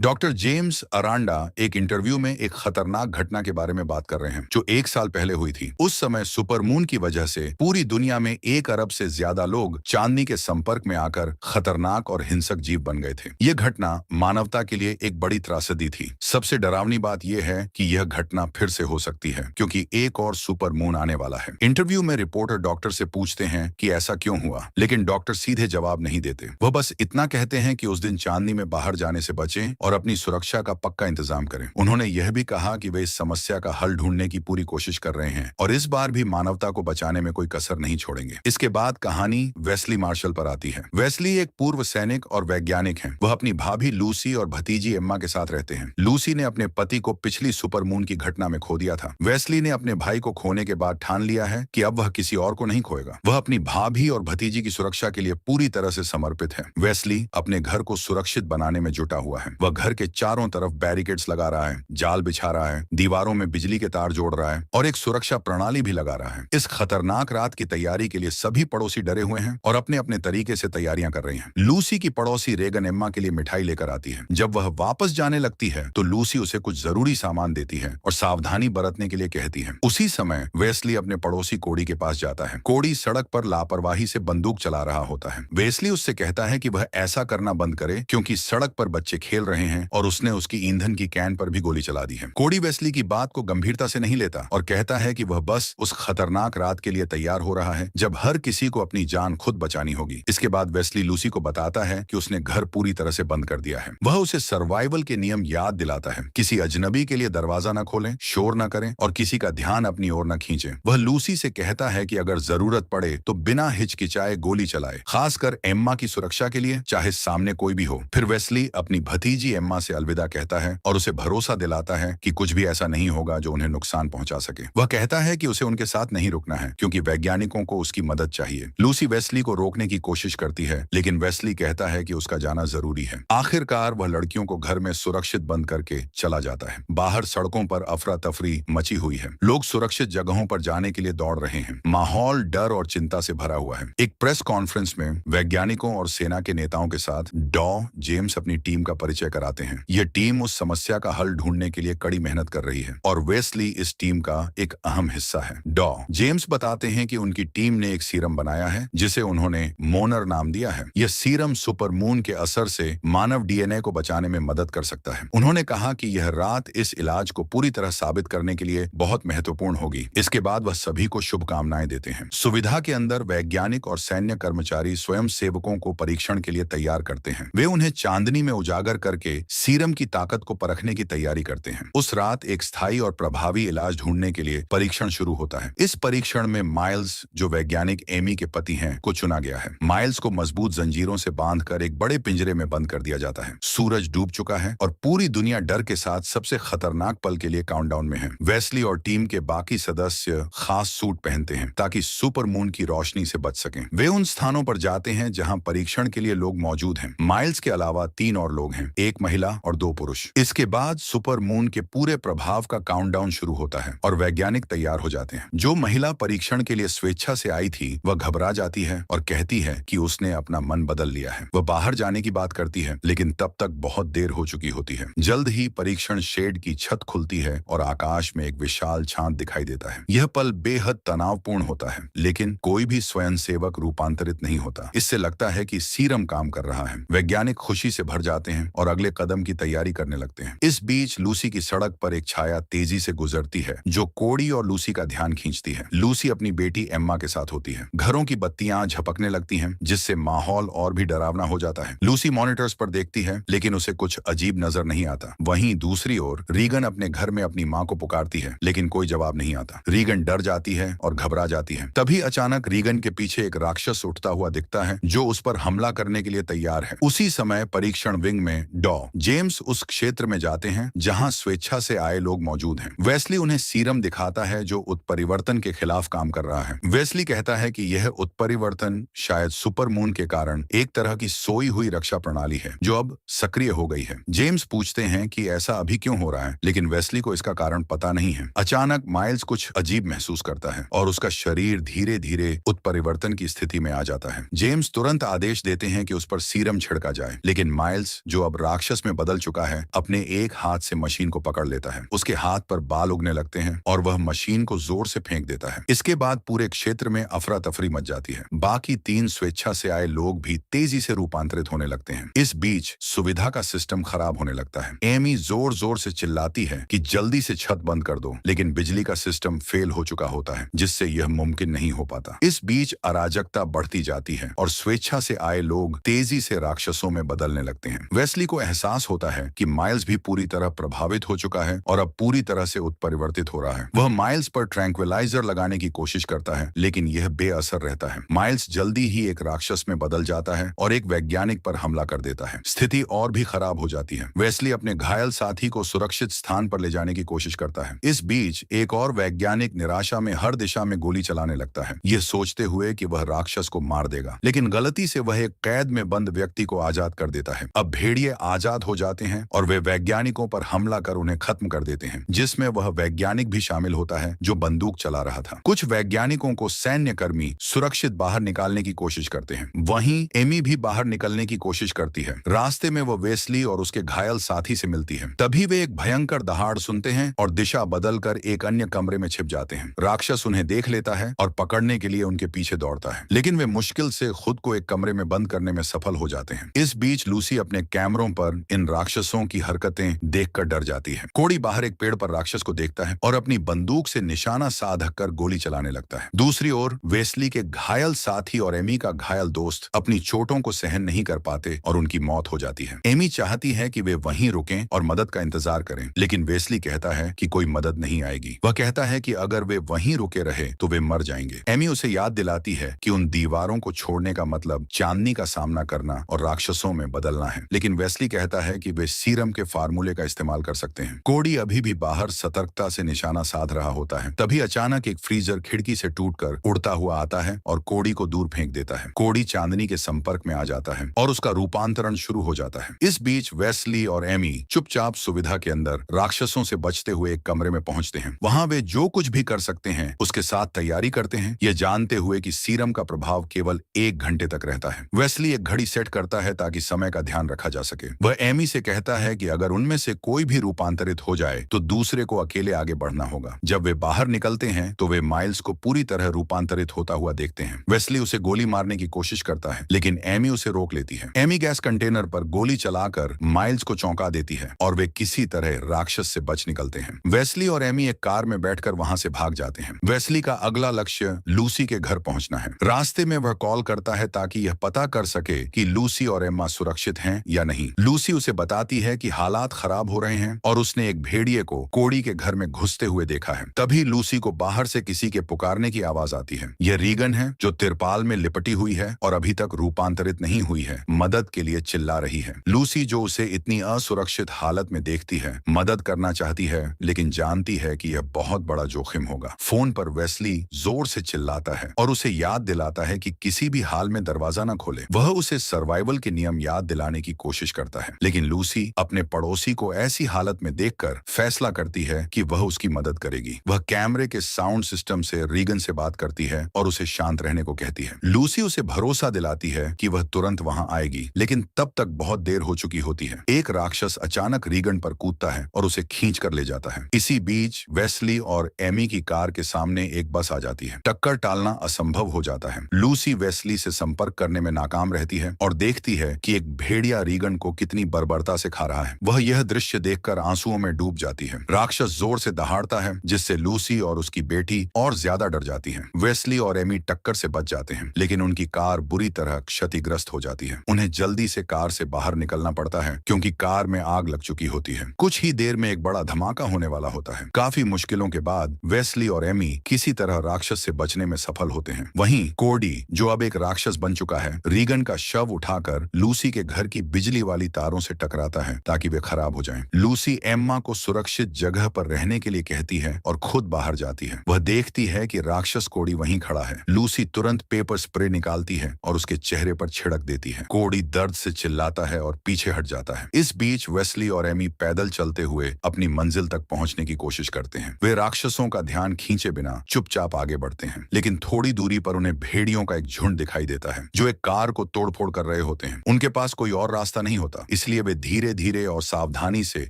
Doctor James अरांडा एक interview में एक खतरनाक घटना के बारे में बात कर रहे हैं जो 1 साल पहले हुई थी। उस समय सुपरमून की वजह से पूरी दुनिया में 1 अरब से ज्यादा लोग चांदनी के संपर्क में आकर खतरनाक और हिंसक जीव बन गए थे। यह घटना मानवता के लिए एक बड़ी त्रासदी थी। सबसे डरावनी बात यह है कि यह घटना फिर से हो सकती है क्योंकि एक और सुपरमून आने वाला है। इंटरव्यू में रिपोर्टर डॉक्टर से पूछते हैं कि ऐसा क्यों हुआ, लेकिन डॉक्टर सीधे जवाब नहीं देते। वह बस इतना कहते हैं कि उस दिन चांदनी में बाहर जाने से बचें और अपनी सुरक्षा का पक्का इंतजाम करें। उन्होंने यह भी कहा कि वे इस समस्या का हल ढूंढने की पूरी कोशिश कर रहे हैं और इस बार भी मानवता को बचाने में कोई कसर नहीं छोड़ेंगे। इसके बाद कहानी वेस्ली मार्शल पर आती है। वेस्ली एक पूर्व सैनिक और वैज्ञानिक हैं। वह अपनी भाभी लूसी और भतीजी एम्मा के साथ रहते हैं। लूसी ने अपने पति को पिछली सुपरमून की घटना में खो दिया था। वेस्ली ने अपने भाई को खोने के बाद ठान लिया है कि अब वह किसी और को नहीं खोएगा। वह अपनी भाभी और भतीजी की सुरक्षा के लिए पूरी तरह से समर्पित है। वेस्ली अपने घर को सुरक्षित बनाने में जुटा हुआ है। वह घर के चारों तरफ बैरिकेड्स लगा रहा है, जाल बिछा रहा है, दीवारों में बिजली के तार जोड़ रहा है और एक सुरक्षा प्रणाली भी लगा रहा है। इस खतरनाक रात की तैयारी के लिए सभी पड़ोसी डरे हुए हैं और अपने अपने तरीके से तैयारियां कर रही हैं। लूसी की पड़ोसी रेगन एम्मा के लिए मिठाई लेकर आती है। जब वह वापस जाने लगती है तो लूसी उसे कुछ जरूरी सामान देती है और सावधानी बरतने के लिए कहती है। उसी समय वेस्ली अपने पड़ोसी कोडी के पास जाता है। कोडी सड़क पर लापरवाही से बंदूक चला रहा होता है। वेस्ली उससे कहता है कि वह ऐसा करना बंद करे क्योंकि सड़क पर बच्चे खेल रहे हैं और उसने उसकी ईंधन की कैन पर भी गोली चला दी है। कोडी वेस्ली की बात को गंभीरता से नहीं लेता और कहता है कि वह बस उस खतरनाक रात के लिए तैयार हो रहा है जब हर किसी को अपनी जान खुद बचानी होगी। इसके बाद वेस्ली लूसी को बताता है कि उसने घर पूरी तरह से बंद कर दिया है। वह उसे सर्वाइवल के नियम याद दिलाता है। किसी अजनबी के लिए दरवाजा न खोलें, शोर न करें और किसी का ध्यान अपनी ओर न खींचें। वह लूसी से कहता है कि अगर जरूरत पड़े तो बिना हिचकिचाए गोली चलाए, खासकर एम्मा की सुरक्षा के लिए, चाहे सामने कोई भी हो। फिर वेस्ली अपनी भतीजी एम्मा से अलविदा कहता है और उसे भरोसा दिलाता है कि कुछ भी ऐसा नहीं होगा जो उन्हें नुकसान पहुंचा सके। वह कहता है कि उसे उनके साथ नहीं रुकना है क्योंकि वैज्ञानिकों को उसकी मदद चाहिए। लूसी वेस्ली को रोकने की कोशिश करती है लेकिन वेस्ली कहता है कि उसका जाना जरूरी है। आखिरकार वह लड़कियों को घर में सुरक्षित बंद करके चला जाता है। बाहर सड़कों पर अफरा तफरी मची हुई है। लोग सुरक्षित जगहों पर जाने के लिए दौड़ रहे हैं। माहौल डर और चिंता से भरा हुआ है। एक प्रेस कॉन्फ्रेंस में वैज्ञानिकों और सेना के नेताओं के साथ डॉ जेम्स अपनी टीम का परिचय कराते हैं। यह टीम उस समस्या का हल ढूंढने के लिए कड़ी मेहनत कर रही है और वेस्ली इस टीम का एक अहम हिस्सा है। डॉ जेम्स बताते हैं कि उनकी टीम ने एक सीरम बनाया है जिसे उन्होंने मोनर नाम दिया है। यह सीरम सुपरमून के असर से मानव डीएनए को बचाने में मदद कर सकता है। उन्होंने कहा कि यह रात इस इलाज को पूरी तरह साबित करने के लिए बहुत महत्वपूर्ण होगी। इसके बाद वह सभी को शुभकामनाएं देते हैं। सुविधा के अंदर वैज्ञानिक और सैन्य कर्मचारी स्वयं सेवकों को परीक्षण के लिए तैयार करते हैं। वे उन्हें चांदनी में उजागर करके सीरम की ताकत को परखने की तैयारी करते हैं। उस रात एक स्थायी और प्रभावी इलाज ढूंढने के लिए परीक्षण शुरू होता है। इस परीक्षण में माइल्स, जो वैज्ञानिक एमी के पति हैं, को चुना गया है। माइल्स को मजबूत जंजीरों से बांधकर एक बड़े पिंजरे में बंद कर दिया जाता है। सूरज डूब चुका है और पूरी दुनिया डर के साथ सबसे खतरनाक पल के लिए काउंटडाउन में है। वेस्ली और टीम के बाकी सदस्य खास सूट पहनते हैं ताकि सुपरमून की रोशनी से बच सकें। वे उन स्थानों पर जाते हैं जहां परीक्षण के लिए लोग मौजूद हैं। माइल्स के अलावा 3 और लोग हैं, 1 महिला और 2 पुरुष। इसके बाद सुपरमून के पूरे प्रभाव का काउंटडाउन शुरू होता है और वैज्ञानिक तैयार हो जाते हैं। जो महिला परीक्षण के लिए स्वेच्छा से आई थी वह घबरा जाती है और कहती है कि उसने अपना मन बदल लिया है। वह बाहर जाने की बात करती है लेकिन तब तक बहुत देर हो चुकी होती है। जल्द ही परीक्षण शेड की छत खुलती है और आकाश में एक विशाल चांद दिखाई देता है। यह पल बेहद तनावपूर्ण होता है लेकिन कोई भी स्वयंसेवक रूपांतरित नहीं होता। इससे लगता है कि सीरम काम कर रहा है। वैज्ञानिक खुशी से भर जाते हैं और अगले कदम की तैयारी करने लगते हैं। इस बीच लूसी की सड़क पर एक छाया तेजी से गुजरती है जो कोडी और लूसी का ध्यान खींचती है। लूसी अपनी बेटी एम्मा के साथ होती है। घरों की बत्तियां झपकने लगती हैं जिससे माहौल और भी डरावना हो जाता है। लूसी मॉनिटर्स पर देखती है लेकिन उसे कुछ अजीब नजर नहीं आता। वहीं दूसरी ओर रीगन अपने घर में अपनी मां को पुकारती है लेकिन कोई जवाब नहीं आता। रीगन डर जाती है और घबरा जाती है। तभी अचानक रीगन के पीछे एक राक्षस उठता हुआ दिखता है जो उस पर हमला करने के लिए तैयार है। उसी समय परीक्षण विंग में डॉ जेम्स उस क्षेत्र में जाते हैं जहां स्वेच्छा से आए लोग मौजूद हैं। वेस्ली उन्हें सीरम दिखाता है जो उत्परिवर्तन के खिलाफ काम कर रहा है। वेस्ली कहता है कि यह उत्परिवर्तन शायद सुपरमून के कारण एक तरह की सोई हुई रक्षा प्रणाली है जो अब सक्रिय हो गई है। जेम्स पूछते हैं कि ऐसा अभी क्यों हो रहा है लेकिन वेस्ली को इसका कारण पता नहीं है। अचानक माइल्स कुछ अजीब महसूस करता है और उसका शरीर धीरे धीरे उत्परिवर्तन की स्थिति में आ जाता है। जेम्स तुरंत आदेश देते हैं कि उस पर सीरम छिड़का जाए लेकिन माइल्स, जो अब राक्षस राक्षस में बदल चुका है अपने एक हाथ से मशीन को पकड़ लेता है। उसके हाथ पर बाल उगने लगते हैं और वह मशीन को जोर से फेंक देता है। इसके बाद पूरे क्षेत्र में अफरा तफरी मच जाती है। बाकी 3 स्वेच्छा से आए लोग भी तेजी से रूपांतरित होने लगते हैं। इस बीच सुविधा का सिस्टम खराब होने लगता है। एमी जोर जोर से चिल्लाती है कि जल्दी से छत बंद कर दो, लेकिन बिजली का सिस्टम फेल हो चुका होता है, जिससे यह मुमकिन नहीं हो पाता। इस बीच अराजकता बढ़ती जाती है और स्वेच्छा से आए लोग तेजी से राक्षसों में बदलने लगते हैं। वेस्ली को एहसास होता है कि माइल्स भी पूरी तरह प्रभावित हो चुका है और अब पूरी तरह से उत्परिवर्तित हो रहा है। वह माइल्स पर ट्रैंक्विलाइजर लगाने की कोशिश करता है, लेकिन यह बेअसर रहता है। माइल्स जल्दी ही एक राक्षस में बदल जाता है और एक वैज्ञानिक पर हमला कर देता है। स्थिति और भी खराब हो जाती है। वेस्ली अपने घायल साथी को सुरक्षित स्थान पर ले जाने की कोशिश करता है। इस बीच एक और वैज्ञानिक निराशा में हर दिशा में गोली चलाने लगता है, यह सोचते हुए कि वह राक्षस को मार देगा, लेकिन गलती से वह एक कैद में बंद व्यक्ति को आजाद कर देता है। अब भेड़िए आजाद हो जाते हैं और वे वैज्ञानिकों पर हमला कर उन्हें खत्म कर देते हैं, जिसमें वह वैज्ञानिक भी शामिल होता है जो बंदूक चला रहा था। कुछ वैज्ञानिकों को सैन्य कर्मी सुरक्षित बाहर निकालने की कोशिश करते हैं। वहीं एमी भी बाहर निकलने की कोशिश करती है। रास्ते में वह वेस्ली और उसके घायल साथी से मिलती है। तभी वे एक भयंकर दहाड़ सुनते हैं और दिशा बदलकर एक अन्य कमरे में छिप जाते हैं। राक्षस उन्हें देख लेता है और पकड़ने के लिए उनके पीछे दौड़ता है, लेकिन वे मुश्किल से खुद को एक कमरे में बंद करने में सफल हो जाते हैं। इस बीच लूसी अपने कैमरों पर इन राक्षसों की हरकतें देखकर डर जाती है। कोड़ी बाहर एक पेड़ पर राक्षस को देखता है और अपनी बंदूक से निशाना साध कर गोली चलाने लगता है। दूसरी ओर वेस्ली के घायल साथी और एमी का घायल दोस्त अपनी चोटों को सहन नहीं कर पाते और उनकी मौत हो जाती है। एमी चाहती है कि वे वहीं रुकें और मदद का इंतजार करें, लेकिन वेस्ली कहता है कि कोई मदद नहीं आएगी। वह कहता है कि अगर वे वहीं रुके रहे तो वे मर जाएंगे। एमी उसे याद दिलाती है कि उन दीवारों को छोड़ने का मतलब चांदनी का सामना करना और राक्षसों में बदलना है, लेकिन वेस्ली कहता है कि वे सीरम के फार्मूले का इस्तेमाल कर सकते हैं। कोडी अभी भी बाहर सतर्कता से निशाना साध रहा होता है। तभी अचानक एक फ्रीजर खिड़की से टूटकर उड़ता हुआ आता है और कोडी को दूर फेंक देता है। कोडी चांदनी के संपर्क में आ जाता है और उसका रूपांतरण शुरू हो जाता है। इस बीच वेस्ली और एमी चुपचाप सुविधा के अंदर राक्षसों से बचते हुए एक कमरे में पहुंचते हैं। वहां वे जो कुछ भी कर सकते हैं उसके साथ तैयारी करते हैं, यह जानते हुए कि सीरम का प्रभाव केवल 1 घंटे तक रहता है। वेस्ली एक घड़ी सेट करता है ताकि समय का ध्यान रखा जा सके। वह एमी से कहता है कि अगर उनमें से कोई भी रूपांतरित हो जाए तो दूसरे को अकेले आगे बढ़ना होगा। जब वे बाहर निकलते हैं तो वे माइल्स को पूरी तरह रूपांतरित होता हुआ देखते हैं। वेस्ली उसे गोली मारने की कोशिश करता है, लेकिन एमी उसे रोक लेती है। एमी गैस कंटेनर पर गोली चलाकर माइल्स को चौंका देती है और वे किसी तरह राक्षस से बच निकलते हैं। वेस्ली और एमी एक कार में बैठकर वहां से भाग जाते हैं। वेस्ली का अगला लक्ष्य लूसी के घर पहुंचना है। रास्ते में वह कॉल करता है ताकि यह पता कर सके कि लूसी और एम्मा सुरक्षित हैं या नहीं। लूसी उसे बताती है कि हालात खराब हो रहे हैं और उसने एक भेड़िए को कोडी के घर में घुसते हुए देखा है। तभी लूसी को बाहर से किसी के पुकारने की आवाज आती है। यह रीगन है जो तिरपाल में लिपटी हुई है और अभी तक रूपांतरित नहीं हुई है, मदद के लिए चिल्ला रही है। लूसी जो उसे इतनी असुरक्षित हालत में देखती है, मदद करना चाहती है, लेकिन जानती है कि यह बहुत बड़ा जोखिम होगा। फोन पर वेस्ली जोर से चिल्लाता है और उसे याद दिलाता है कि किसी भी हाल में दरवाजा न खोले। वह उसे सर्वाइवल के नियम याद दिलाने की कोशिश करता है, लेकिन लूसी अपने पड़ोसी को ऐसी हालत में देखकर फैसला करती है कि वह उसकी मदद करेगी। वह कैमरे के साउंड सिस्टम से रीगन से बात करती है और उसे शांत रहने को कहती है। लूसी उसे भरोसा दिलाती है कि वह तुरंत वहां आएगी, लेकिन तब तक बहुत देर हो चुकी होती है। एक राक्षस अचानक रीगन पर कूदता है और उसे खींच कर ले जाता है। इसी बीच वेस्ली और एमी की कार के सामने एक बस आ जाती है। टक्कर टालना असंभव हो जाता है। लूसी वेस्ली से संपर्क करने में नाकाम रहती है और देखती है कि एक भेड़िया रीगन को कितनी बर्बरता से खा रहा है। वह यह दृश्य देखकर आंसुओं में डूब जाती है। राक्षस जोर से दहाड़ता है, जिससे लूसी और उसकी बेटी और ज्यादा डर जाती हैं। वेस्ली और एमी टक्कर से बच जाते हैं, लेकिन उनकी कार बुरी तरह क्षतिग्रस्त हो जाती है। उन्हें जल्दी से कार से बाहर निकलना पड़ता है क्योंकि कार में आग लग चुकी होती है। कुछ ही देर में एक बड़ा धमाका होने वाला होता है। काफी मुश्किलों के बाद वेस्ली और एमी किसी तरह राक्षस से बचने में सफल होते हैं। वहीं कोडी, जो अब एक राक्षस बन चुका है, रीगन का शव उठाकर लूसी के घर की बिजली वाली तारों से टकराता है ताकि वे खराब हो जाएं। लूसी एम्मा को सुरक्षित जगह पर रहने के लिए कहती है और खुद बाहर जाती है। वह देखती है कि राक्षस कोडी वहीं खड़ा है। लूसी तुरंत पेपर स्प्रे निकालती है और उसके चेहरे पर छिड़क देती है। कोडी दर्द से चिल्लाता है और पीछे हट जाता है। इस बीच वेस्ली और एमी पैदल चलते हुए अपनी मंजिल तक पहुंचने की कोशिश करते हैं। वे राक्षसों का ध्यान खींचे बिना चुपचाप आगे बढ़ते हैं, लेकिन थोड़ी दूरी पर उन्हें भेड़ियों का एक झुंड दिखाई देता है जो एक कार को तोड़फोड़ कर रहे होते हैं। उनके पास कोई और रास्ता नहीं होता, इसलिए वे धीरे धीरे और सावधानी से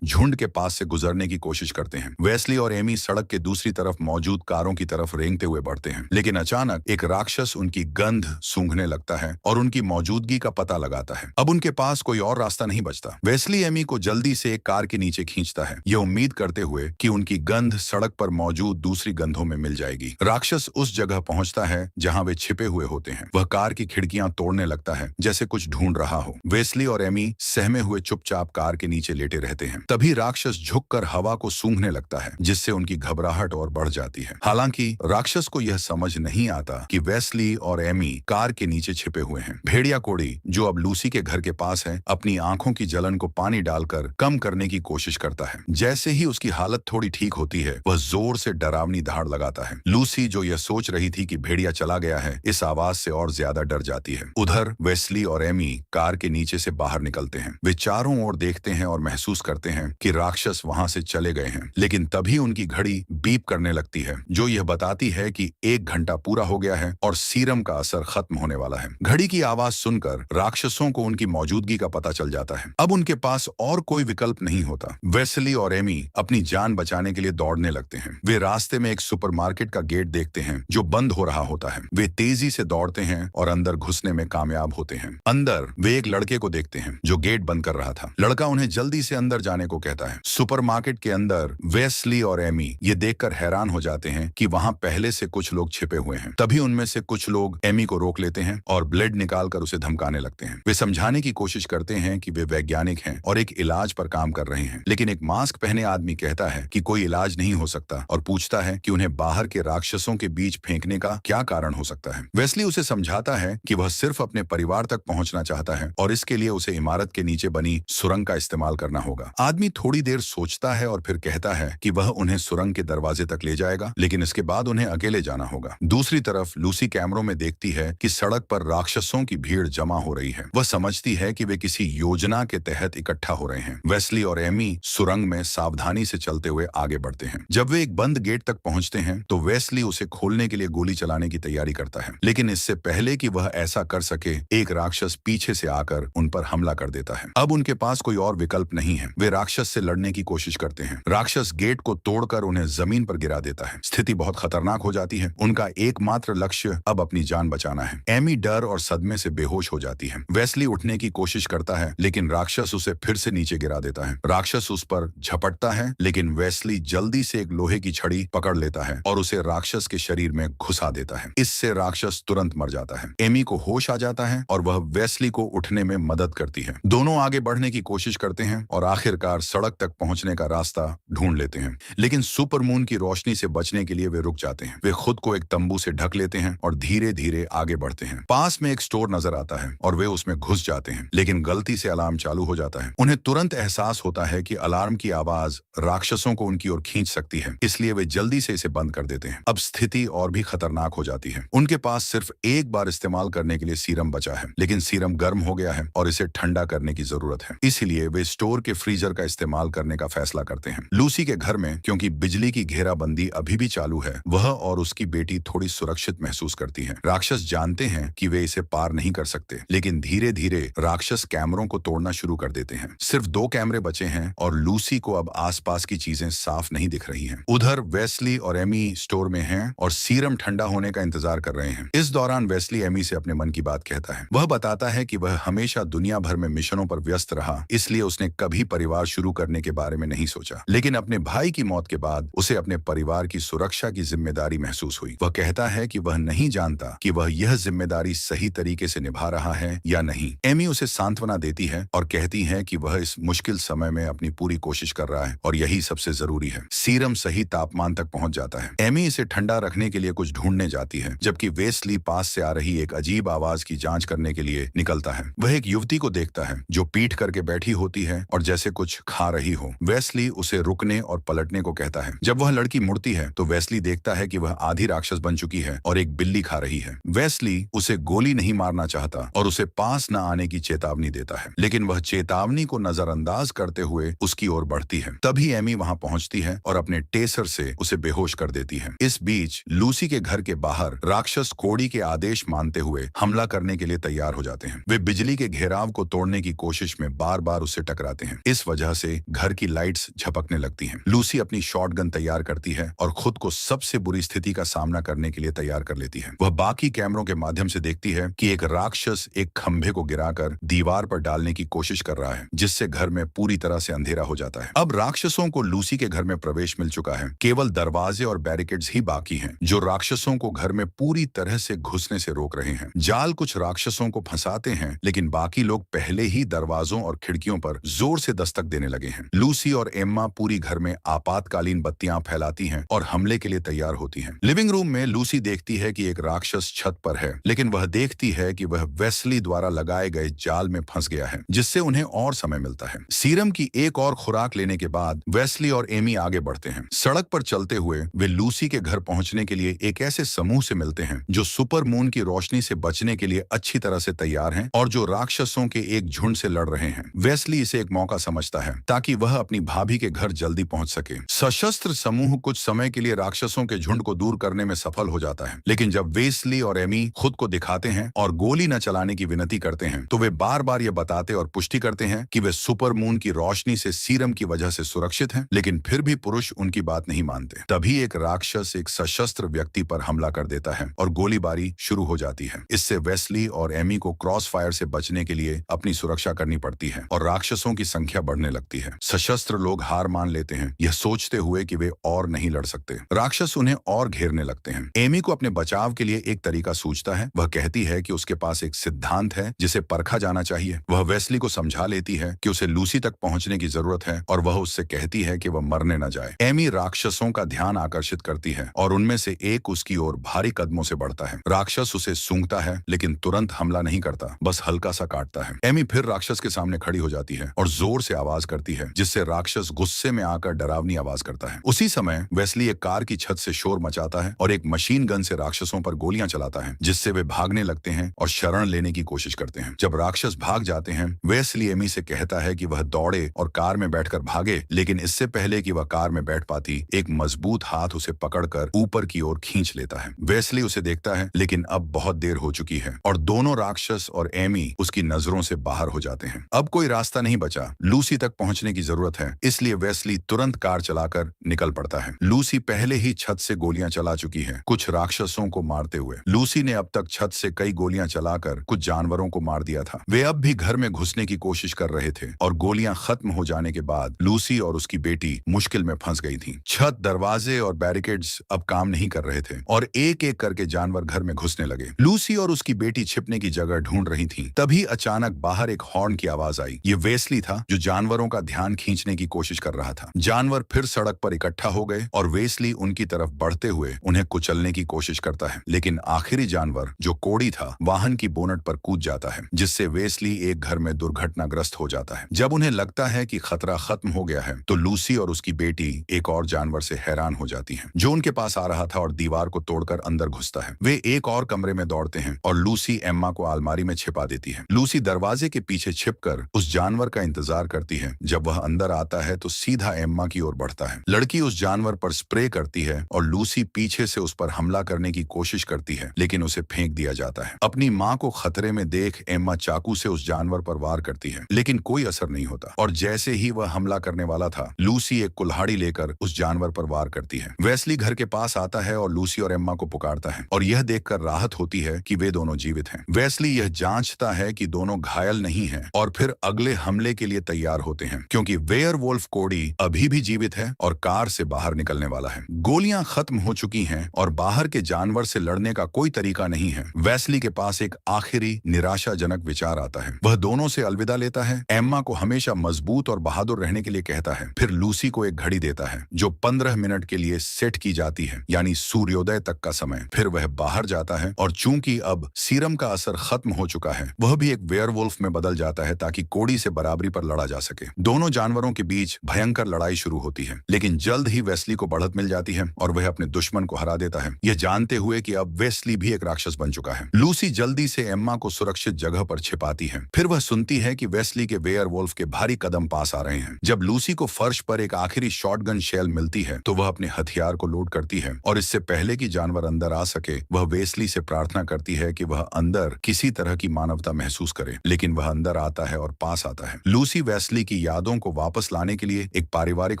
झुंड के पास से गुजरने की कोशिश करते हैं। वेस्ली और एमी सड़क के दूसरी तरफ मौजूद कारों की तरफ रेंगते हुए बढ़ते हैं, लेकिन अचानक एक राक्षस उनकी गंध सूंघने लगता है और उनकी मौजूदगी का पता लगाता है। अब उनके पास कोई और रास्ता नहीं बचता। वेस्ली एमी को जल्दी से एक कार के नीचे खींचता है, यह उम्मीद करते हुए कि उनकी गंध सड़क पर मौजूद दूसरी गंधों में मिल जाएगी। राक्षस उस जगह पहुंचता है जहां वे छिपे हुए होते हैं। वह कार की खिड़कियां तोड़ने लगता है जैसे कुछ ढूंढ रहा हो। वेस्ली और एमी सहमे हुए चुपचाप कार के नीचे लेटे रहते हैं। तभी राक्षस झुककर हवा को सूंघने लगता है, जिससे उनकी घबराहट और बढ़ जाती है। हालांकि राक्षस को यह समझ नहीं आता कि वेस्ली और एमी कार के नीचे छिपे हुए हैं। भेड़िया कोड़ी, जो अब लूसी के घर के पास है, अपनी आंखों की जलन को पानी डालकर कम करने की कोशिश करता है। जैसे ही उसकी हालत थोड़ी ठीक होती है, वह जोर से डरावनी दहाड़ लगाता है। लूसी, जो यह सोच रही थी कि भेड़िया चला गया है, इस आवाज से और ज्यादा डर जाती है। उधर वेस्ली और एमी कार के नीचे से बाहर निकलते हैं। वे चारों ओर देखते हैं और महसूस करते हैं कि राक्षस वहां से चले गए हैं, लेकिन तभी उनकी घड़ी बीप करने लगती है, जो यह बताती है कि 1 घंटा पूरा हो गया है और सीरम का असर खत्म होने वाला है। घड़ी की आवाज सुनकर राक्षसों को उनकी मौजूदगी का पता चल जाता है। अब उनके पास और कोई विकल्प नहीं होता। वेस्ली और एमी अपनी जान बचाने के लिए दौड़ने लगते हैं। वे रास्ते में एक सुपरमार्केट का गेट देखते हैं जो बंद हो रहा होता है। वे तेजी से दौड़ते हैं और अंदर घुसने में कामयाब होते हैं। अंदर वे एक लड़के को देखते हैं जो गेट बंद कर रहा था। लड़का उन्हें जल्दी से अंदर जाने को कहता है। सुपरमार्केट के अंदर वेस्ली और एमी ये देखकर हैरान हो जाते हैं कि वहां पहले से कुछ लोग छिपे हुए हैं। तभी उनमें से कुछ लोग एमी को रोक लेते हैं और ब्लेड निकालकर उसे धमकाने लगते हैं। वे समझाने की कोशिश करते हैं कि वे वैज्ञानिक हैं और एक इलाज पर काम कर रहे हैं, लेकिन एक मास्क पहने आदमी कहता है कि कोई इलाज नहीं हो सकता और पूछता है कि उन्हें बाहर के राक्षसों के बीच फेंकने का क्या कारण हो सकता है। वेस्ली उसे समझाता है कि वह सिर्फ अपने परिवार तक पहुंचना चाहता है और इसके लिए उसे इमारत के नीचे बनी सुरंग का इस्तेमाल करना होगा। आदमी थोड़ी देर सोचता है और फिर कहता है कि वह उन्हें सुरंग के दरवाजे तक ले जाएगा, लेकिन इसके बाद उन्हें अकेले जाना होगा। दूसरी तरफ लूसी कैमरों में देखती है कि सड़क पर राक्षसों की भीड़ जमा हो रही है। वह समझती है कि वे किसी योजना के तहत इकट्ठा हो रहे हैं। वेस्ली और एमी सुरंग में सावधानी से चलते हुए आगे बढ़ते हैं। जब वे एक बंद गेट तक पहुंचते हैं तो वेस्ली उसे खोलने के लिए गोली चलाने की तैयारी करता है, लेकिन इससे पहले कि वह ऐसा कर सके, एक राक्षस पीछे से आकर उन पर हमला कर देता है। अब उनके पास कोई और विकल्प नहीं है। वे राक्षस से लड़ने की कोशिश करते हैं। राक्षस गेट को तोड़कर उन्हें जमीन पर गिरा देता है। स्थिति बहुत खतरनाक हो जाती है। उनका एकमात्र लक्ष्य अब अपनी जान बचाना है। एमी डर और सदमे से बेहोश हो जाती है। वेस्ली उठने की कोशिश करता है, लेकिन राक्षस उसे फिर से नीचे गिरा देता है। राक्षस उस पर झपटता है, लेकिन वेस्ली जल्दी से एक लोहे की छड़ी पकड़ लेता है और उसे राक्षस के शरीर में घुसा देता है। इससे राक्षस तुरंत मर जाता है। एमी को होश आ जाता है और वह वेस्ली को उठने में मदद करती है। दोनों आगे बढ़ने की कोशिश करते हैं और आखिरकार सड़क तक पहुंचने का रास्ता ढूंढ लेते हैं, लेकिन सुपरमून की रोशनी से बचने के लिए वे रुक जाते हैं। वे खुद को एक तंबू से ढक लेते हैं और धीरे धीरे आगे बढ़ते हैं। पास में एक स्टोर नजर आता है और वे उसमें घुस जाते हैं, लेकिन गलती से अलार्म चालू हो जाता है। उन्हें तुरंत एहसास होता है कि अलार्म की आवाज राक्षसों को उनकी ओर खींच सकती है, इसलिए वे जल्दी से इसे बंद कर देते हैं। अब स्थिति और भी खतरनाक हो जाती है। उनके पास सिर्फ एक बार इस्तेमाल करने के लिए सीरम बचा है, लेकिन सीरम गर्म हो गया है और इसे ठंडा करने की जरूरत है। इसलिए वे स्टोर के फ्रीजर का इस्तेमाल करने का फैसला करते हैं। लूसी के घर में क्योंकि बिजली की घेराबंदी अभी भी चालू है, वह और उसकी बेटी थोड़ी सुरक्षित महसूस करती हैं। राक्षस जानते हैं कि वे इसे पार नहीं कर सकते, लेकिन धीरे धीरे राक्षस कैमरों को तोड़ना शुरू कर देते हैं। सिर्फ 2 कैमरे बचे हैं और लूसी को अब आसपास की चीजें साफ नहीं दिख रही हैं। उधर वेस्ली और एमी स्टोर में हैं और सीरम ठंडा होने का इंतजार कर रहे हैं। इस दौरान वेस्ली एमी से अपने मन की बात कहता है। वह बताता है कि वह हमेशा दुनिया भर में मिशनों पर व्यस्त रहा, इसलिए उसने कभी परिवार शुरू करने के बारे में नहीं सोचा, लेकिन अपने भाई की मौत के बाद उसे अपने परिवार की सुरक्षा की जिम्मेदारी महसूस हुई। वह कहता है कि वह नहीं जानता कि वह यह जिम्मेदारी सही तरीके से निभा रहा है या नहीं। एमी उसे सांत्वना देती है और कहती है कि वह इस मुश्किल समय में अपनी पूरी कोशिश कर रहा है और यही सबसे जरूरी है। सीरम सही तापमान तक पहुंच जाता है। एमी इसे ठंडा रखने के लिए कुछ ढूंढने जाती है, जबकि वेस्ली पास से आ रही एक अजीब आवाज की जांच करने के लिए निकलता है। वह एक युवती को देखता है जो पीठ करके बैठी होती है और जैसे कुछ खा रही हो। वेस्ली उसे रुकने और पलटने को कहता है। जब वह लड़की मुड़ती है तो वेस्ली देखता है कि वह आधी राक्षस बन चुकी है और एक बिल्ली खा रही है। वेस्ली उसे गोली नहीं मारना चाहता और उसे पास न आने की चेतावनी देता है, लेकिन वह चेतावनी को नजरअंदाज करते हुए उसकी ओर बढ़ती है। तभी एमी वहां पहुंचती है और अपने टेसर से उसे बेहोश कर देती है। इस बीच लूसी के घर के बाहर राक्षस कोड़ी के आदेश मानते हुए हमला करने के लिए तैयार हो जाते हैं। वे बिजली के घेराव को तोड़ने की कोशिश कोशिश में बार बार उससे टकराते हैं। इस वजह से घर की लाइट्स झपकने लगती हैं। लूसी अपनी शॉटगन तैयार करती है और खुद को सबसे बुरी स्थिति का सामना करने के लिए तैयार कर लेती है। वह बाकी कैमरों के माध्यम से देखती है कि एक राक्षस एक खंभे को गिराकर दीवार पर डालने की कोशिश कर रहा है, जिससे घर में पूरी तरह से अंधेरा हो जाता है। अब राक्षसों को लूसी के घर में प्रवेश मिल चुका है। केवल दरवाजे और बैरिकेड्स ही बाकी हैं, जो राक्षसों को घर में पूरी तरह से घुसने से रोक रहे हैं। जाल कुछ राक्षसों को फंसाते हैं, लेकिन बाकी लोग पहले ही दरवाजों और खिड़कियों पर जोर से दस्तक देने लगे हैं। लूसी और एम्मा पूरी घर में आपातकालीन बत्तियां फैलाती हैं और हमले के लिए तैयार होती हैं। लिविंग रूम में लूसी देखती है कि एक राक्षस छत पर है, लेकिन वह देखती है कि वह वेस्ली द्वारा लगाए गए जाल में फंस गया है, जिससे उन्हें और समय मिलता है। सीरम की एक और खुराक लेने के बाद वेस्ली और एमी आगे बढ़ते हैं। सड़क पर चलते हुए वे लूसी के घर पहुंचने के लिए एक ऐसे समूह से मिलते हैं जो सुपर मून की रोशनी से बचने के लिए अच्छी तरह से तैयार हैं और जो राक्षसों के एक झुंड से लड़ रहे हैं। वेस्ली इसे एक मौका समझता है ताकि वह अपनी भाभी के घर जल्दी पहुंच सके। सशस्त्र समूह कुछ समय के लिए राक्षसों के झुंड को दूर करने में सफल हो जाता है, लेकिन जब वेस्ली और एमी खुद को दिखाते हैं और गोली न चलाने की विनती करते हैं, तो वे बार बार ये बताते और पुष्टि करते हैं कि वे सुपर मून की रोशनी से सीरम की वजह से सुरक्षित हैं, लेकिन फिर भी पुरुष उनकी बात नहीं मानते। तभी एक राक्षस एक सशस्त्र व्यक्ति पर हमला कर देता है और गोलीबारी शुरू हो जाती है। इससे वेस्ली और एमी को क्रॉस फायर से बचने के लिए अपनी सुरक्षा करनी पड़ती है और राक्षसों की संख्या बढ़ने लगती है। सशस्त्र लोग हार मान लेते हैं, यह सोचते हुए कि वे और नहीं लड़ सकते। राक्षस उन्हें और घेरने लगते हैं। एमी को अपने बचाव के लिए एक तरीका सूझता है। वह कहती है कि उसके पास एक सिद्धांत है जिसे परखा जाना चाहिए। वह वेस्ली को समझा लेती है कि उसे लूसी तक पहुंचने की जरूरत है और वह उससे कहती है कि वह मरने न जाए। एमी राक्षसों का ध्यान आकर्षित करती है और उनमें से एक उसकी ओर भारी कदमों से बढ़ता है। राक्षस उसे सूंघता है, लेकिन तुरंत हमला नहीं करता, बस हल्का सा काटता है। एमी फिर राक्षस के सामने खड़ी हो जाती है और जोर से आवाज करती है, जिससे राक्षस गुस्से में आकर डरावनी आवाज करता है। उसी समय वेस्ली एक कार की छत से शोर मचाता है और एक मशीन गन से राक्षसों पर गोलियां चलाता है, जिससे वे भागने लगते हैं और शरण लेने की कोशिश करते हैं। जब राक्षस भाग जाते हैं, वेस्ली एमी से कहता है कि वह दौड़े और कार में बैठकर भागे, लेकिन इससे पहले कि वह कार में बैठ पाती, एक मजबूत हाथ उसे पकड़कर ऊपर की ओर खींच लेता है। वेस्ली उसे देखता है, लेकिन अब बहुत देर हो चुकी है और दोनों राक्षस और एमी उसकी नजरों से बाहर हो जाते हैं। अब कोई रास्ता नहीं बचा। लूसी तक पहुंचने की जरूरत है, इसलिए वेस्ली तुरंत कार चलाकर निकल पड़ता है। लूसी पहले ही छत से गोलियां चला चुकी है, कुछ राक्षसों को मारते हुए। लूसी ने अब तक छत से कई गोलियां चलाकर कुछ जानवरों को मार दिया था। वे अब भी घर में घुसने की कोशिश कर रहे थे और गोलियां खत्म हो जाने के बाद लूसी और उसकी बेटी मुश्किल में फंस गई थी। छत, दरवाजे और बैरिकेड्स अब काम नहीं कर रहे थे और एक एक करके जानवर घर में घुसने लगे। लूसी और उसकी बेटी छिपने की जगह ढूंढ रही थी। तभी अचानक बाहर एक हॉर्न की आवाज आई। ये वेस्ली था, जो जानवरों का ध्यान खींचने की कोशिश कर रहा था। जानवर फिर सड़क पर इकट्ठा हो गए और वेस्ली उनकी तरफ बढ़ते हुए उन्हें कुचलने की कोशिश करता है, लेकिन आखिरी जानवर, जो कोड़ी था, वाहन की बोनट पर कूद जाता है, जिससे वेस्ली एक घर में दुर्घटनाग्रस्त हो जाता है। जब उन्हें लगता है कि खतरा खत्म हो गया है, तो लूसी और उसकी बेटी एक और जानवर से हैरान हो जाती हैं, जो उनके पास आ रहा था और दीवार को तोड़कर अंदर घुसता है। वे एक और कमरे में दौड़ते हैं और लूसी एम्मा को अलमारी में छिपा देती है। लूसी दरवाजे के पीछे छिपकर उस जानवर का इंतजार करती है। जब वह अंदर आता है तो सीधा एम्मा की ओर बढ़ता है। लड़की उस जानवर पर स्प्रे करती है और लूसी पीछे से उस पर हमला करने की कोशिश करती है, लेकिन उसे फेंक दिया जाता है। अपनी माँ को खतरे में देख एम्मा चाकू से उस जानवर पर वार करती है, लेकिन कोई असर नहीं होता और जैसे ही वह हमला करने वाला था, लूसी एक कुल्हाड़ी लेकर उस जानवर पर वार करती है। वेस्ली घर के पास आता है और लूसी और एम्मा को पुकारता है और यह देखकर राहत होती है कि वे दोनों जीवित हैं। वेस्ली यह जांचता है कि दोनों घायल नहीं हैं और फिर अगले हमले के लिए तैयार होते हैं, क्योंकि वेयरवुल्फ कोडी अभी भी जीवित है और कार से बाहर निकलने वाला है। गोलियां खत्म हो चुकी हैं और बाहर के जानवर से लड़ने का कोई तरीका नहीं है। वेस्ली के पास एक आखिरी निराशाजनक विचार आता है। वह दोनों से अलविदा लेता है, एम्मा को हमेशा मजबूत और बहादुर रहने के लिए कहता है, फिर लूसी को एक घड़ी देता है जो 15 मिनट के लिए सेट की जाती है, यानी सूर्योदय तक का समय। फिर वह बाहर जाता है और चूंकि अब सीरम का असर खत्म हो चुका है, वह भी एक वेयरवुल्फ में बदल जाता है ताकि कोड़ी से बराबरी पर लड़ा जा सके। दोनों जानवरों के बीच भयंकर लड़ाई शुरू होती है, लेकिन जल्द ही वेस्ली को बढ़त मिल जाती है और वह अपने दुश्मन को हरा देता है, यह जानते हुए कि अब वेस्ली भी एक राक्षस बन चुका है। लूसी जल्दी से एम्मा को सुरक्षित जगह पर छिपाती है। फिर वह सुनती है कि वेस्ली के वेयरवुल्फ के भारी कदम पास आ रहे हैं। जब लूसी को फर्श पर एक आखिरी शॉटगन शेल मिलती है, तो वह अपने हथियार को लोड करती है और इससे पहले कि जानवर अंदर आ सके, वह वेस्ली से प्रार्थना करती है कि वह अंदर किसी तरह की मानवता महसूस करे, लेकिन वह अंदर आता है और पास आता है। लूसी वेस्ली की यादों को वापस लाने के लिए एक पारिवारिक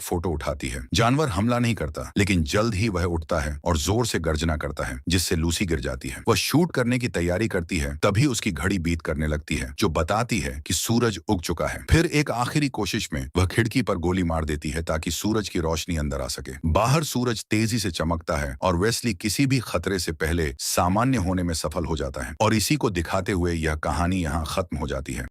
फोटो उठाती है। जानवर हमला नहीं करता, लेकिन जल्द ही वह उठता है और जोर से गर्जना करता है, जिससे लूसी गिर जाती है। वह शूट करने की तैयारी करती है, तभी उसकी घड़ी बीत करने लगती है, जो बताती है कि सूरज उग चुका है। फिर एक आखिरी कोशिश में वह खिड़की पर गोली मार देती है ताकि सूरज की रोशनी अंदर आ सके। बाहर सूरज तेजी से चमकता है और वेस्ली किसी भी खतरे से पहले सामान्य होने में सफल हो जाता है। और इसी को दिखाते हुए यह कहानी यहाँ खत्म हो जाती है।